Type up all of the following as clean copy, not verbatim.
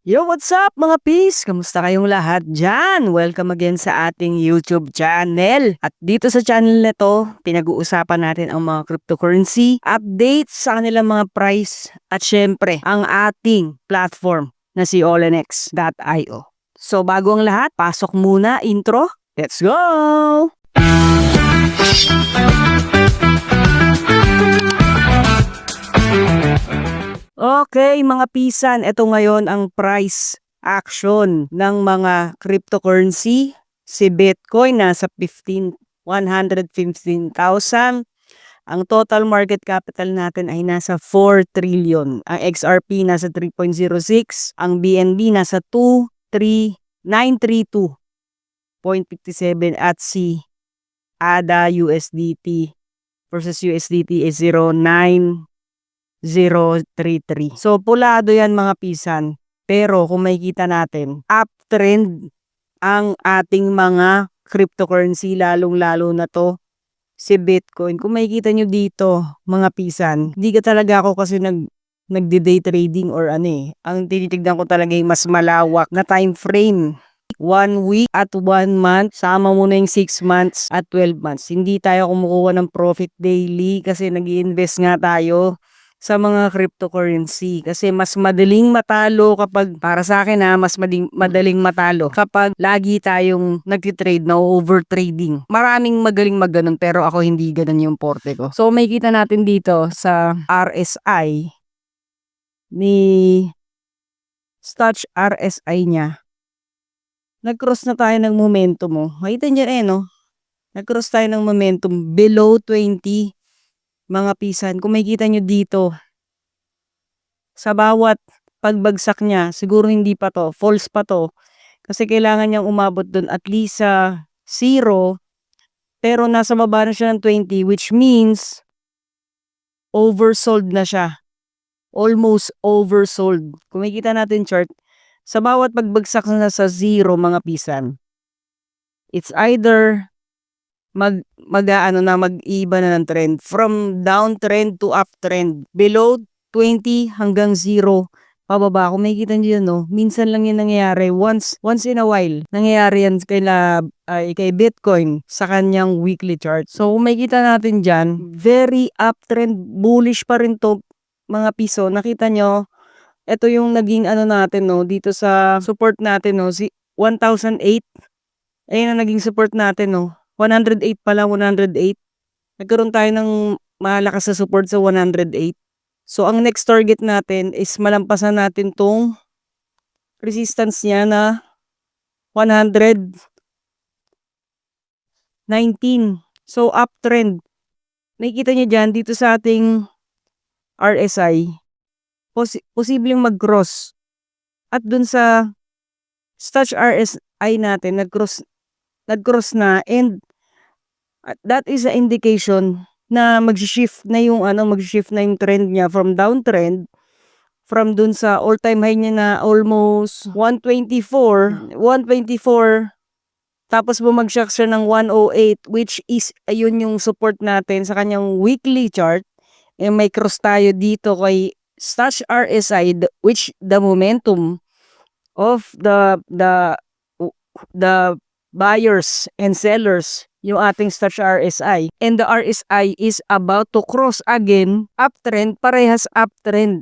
Yo, what's up mga peace? Kamusta kayong lahat dyan? Welcome again sa ating YouTube channel. At dito sa channel na to, pinag-uusapan natin ang mga cryptocurrency, updates sa kanilang mga price, at syempre, ang ating platform na si Olenex.io. So bago ang lahat, pasok muna intro. Let's go! Okay, mga pisan, ito ngayon ang price action ng mga cryptocurrency. Si Bitcoin nasa 115,000. Ang total market capital natin ay nasa 4 trillion. Ang XRP nasa 3.06. Ang BNB nasa 23932.57 at si ADA USDT versus USDT is 0.9 033. So, pulado yan mga pisan. Pero kung makikita natin, uptrend ang ating mga cryptocurrency, lalong-lalo na to si Bitcoin. Kung makikita nyo dito, mga pisan, hindi ka talaga ako kasi nagde-day trading or ano eh. Ang tinitignan ko talaga yung mas malawak na time frame. 1 week at 1 month, sama mo na yung 6 months at 12 months. Hindi tayo kumukuha ng profit daily kasi nag-i-invest nga tayo sa mga cryptocurrency kasi mas madaling matalo kapag, para sa akin mas madaling matalo kapag lagi tayong nagtitrade na overtrading. Maraming magaling magganon pero ako hindi ganon yung porte ko. So makikita natin dito sa RSI ni Stutch RSI niya. Nag-cross na tayo ng momentum mo. Makita niyo no? Nag-cross tayo ng momentum below 20 mga pisan. Kung makikita nyo dito, sa bawat pagbagsak niya, siguro hindi pa to, false pa to. Kasi kailangan niyang umabot dun at least sa 0, pero nasa baba na siya ng 20, which means oversold na siya. Almost oversold. Kung makikita natin chart, sa bawat pagbagsak na sa 0 mga pisan, it's either mag-iba na ng trend from downtrend to uptrend. Below 20 hanggang 0 pababa. Kung makikita niyo yan, minsan lang yan nangyayari. Once in a while, nangyayari yan kay Bitcoin sa kanyang weekly chart. So kung makikita natin dyan, very uptrend, bullish pa rin to mga piso. Nakita nyo, ito yung naging natin dito sa support natin si 1,008. Ayun ang naging support natin 108 pala, 108. Nagkaroon tayo ng malakas na support sa 108. So, ang next target natin is malampasan natin tong resistance niya na 119. So, uptrend. Nakikita niyo dyan, dito sa ating RSI, posibleng mag-cross. At dun sa Stutch RSI natin, nag-cross na, and that is an indication na mag-shift na yung trend niya from downtrend, from dun sa all-time high niya na almost 124, tapos bumagsak siya ng 108, which is ayun yung support natin sa kanyang weekly chart. May cross tayo dito kay Stutch RSI, which the momentum of the buyers and sellers, yung ating Stutch RSI, and the RSI is about to cross again uptrend. Parehas uptrend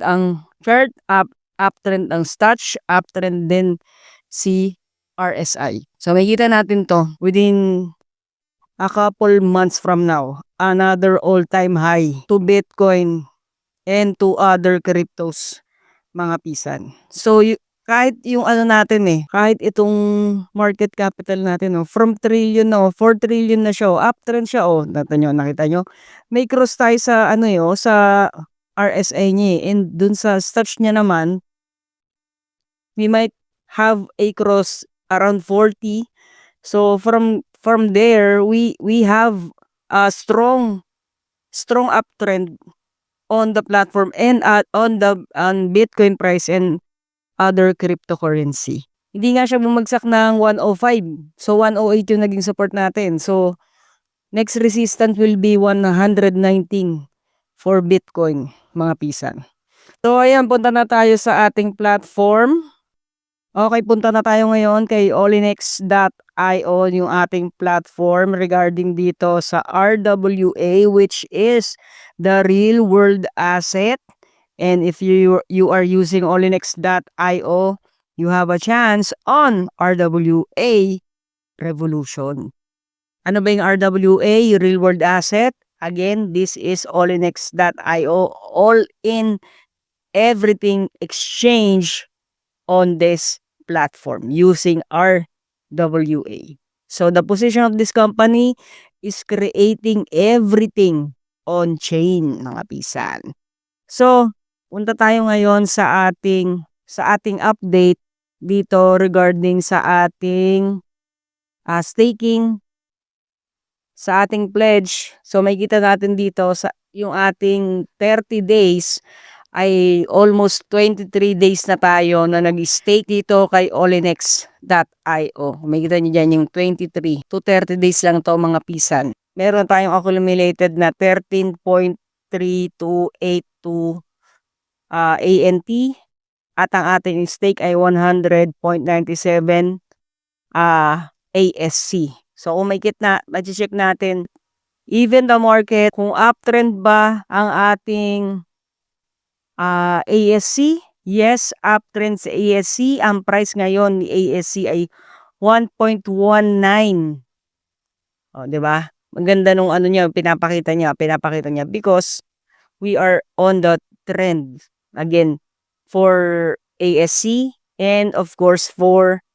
ang chart, uptrend ang Stutch, uptrend din si RSI. So makikita natin to within a couple months from now, another all-time high to Bitcoin and to other cryptos mga pisan. So kahit yung natin kahit itong market capital natin from trillion 4 trillion na siya, uptrend siya nakita nyo, may cross tayo sa sa RSI niya and dun sa Stutch niya naman, we might have a cross around 40. So from there, we have a strong uptrend on the platform and on Bitcoin price and other cryptocurrency. Hindi nga siya bumagsak ng 105. So 108 yung naging support natin. So next resistance will be 119 for Bitcoin mga pisan. So ayan, punta na tayo sa ating platform. Okay, punta na tayo ngayon kay Olinex.io, yung ating platform regarding dito sa RWA, which is the real world asset. And if you are using Olinex.io, you have a chance on RWA Revolution. Ano ba yung RWA, real world asset? Again, this is Olinex.io, all in everything exchange on this platform using RWA. So the position of this company is creating everything on chain, mga pisan. So, punta tayo ngayon sa ating update dito regarding sa ating staking, sa ating pledge. So makikita natin dito sa yung ating 30 days ay almost 23 days na tayo na nag-stake dito kay Olinex.io. Makikita niyo dyan yung 23 to 30 days lang to, mga pisan. Meron tayong accumulated na 13.3282 ANT at ang ating stake ay 100.97 ASC. So kung ma-check natin, even the market, kung uptrend ba ang ating ASC? Yes, uptrend sa ASC. Ang price ngayon ni ASC ay 1.19. O, 'di ba? Maganda nung ano niya, pinapakita niya because we are on the trend. Again, for ASC and of course for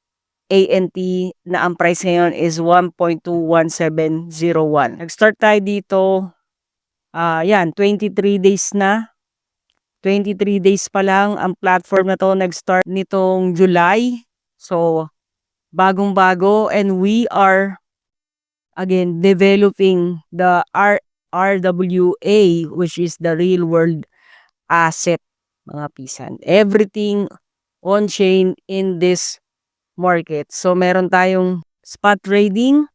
ANT na ang price ngayon is 1.21701. Nag-start tayo dito, yan, 23 days na. 23 days pa lang ang platform na to, nag-start nitong July. So, bagong-bago, and we are again developing the RWA, which is the real world asset, mga pisan. Everything on chain in this market. So meron tayong spot trading,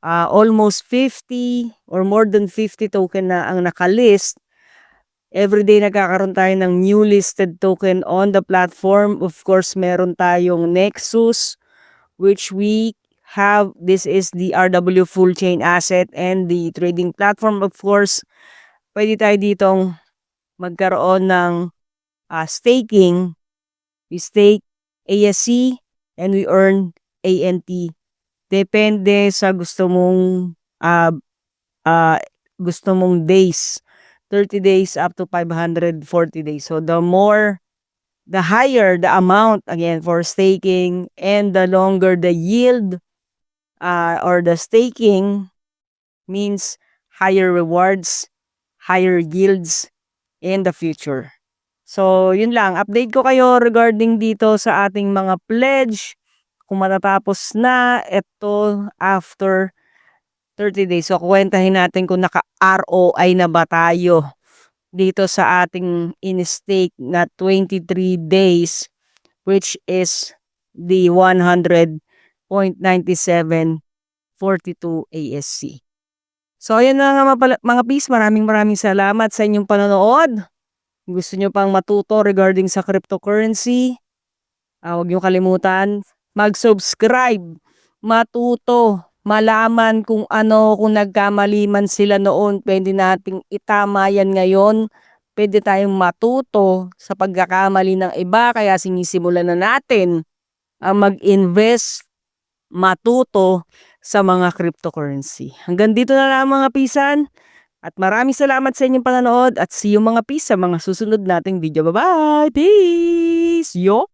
almost 50 or more than 50 token na ang nakalist. Everyday nagkakaroon tayo ng new listed token on the platform. Of course, meron tayong Nexus, which we have. This is the RW full chain asset and the trading platform. Of course, pwede tayo ditong magkaroon ng staking. We stake ASC and we earn ANT. Depende sa gusto mong days. 30 days up to 540 days. So the higher the amount, again, for staking, and the longer the yield or the staking, means higher rewards, higher yields in the future. So yun lang, update ko kayo regarding dito sa ating mga pledge. Kung matatapos na ito after 30 days. So kuwentahin natin kung naka-ROI na ba tayo dito sa ating in-stake na 23 days, which is the 100.9742 ASC. So ayan na nga mga peeps, maraming salamat sa inyong panonood. Kung gusto nyo pang matuto regarding sa cryptocurrency, huwag nyo kalimutan mag-subscribe, matuto, malaman kung nagkamali man sila noon, pwede nating itama yan ngayon. Pwede tayong matuto sa pagkakamali ng iba, kaya sinisimulan na natin ang mag-invest, matuto sa mga cryptocurrency. Hanggang dito na lang, mga pisan, at maraming salamat sa inyong panonood, at see you, mga pis, sa mga susunod nating video. Bye-bye! Peace! Yo!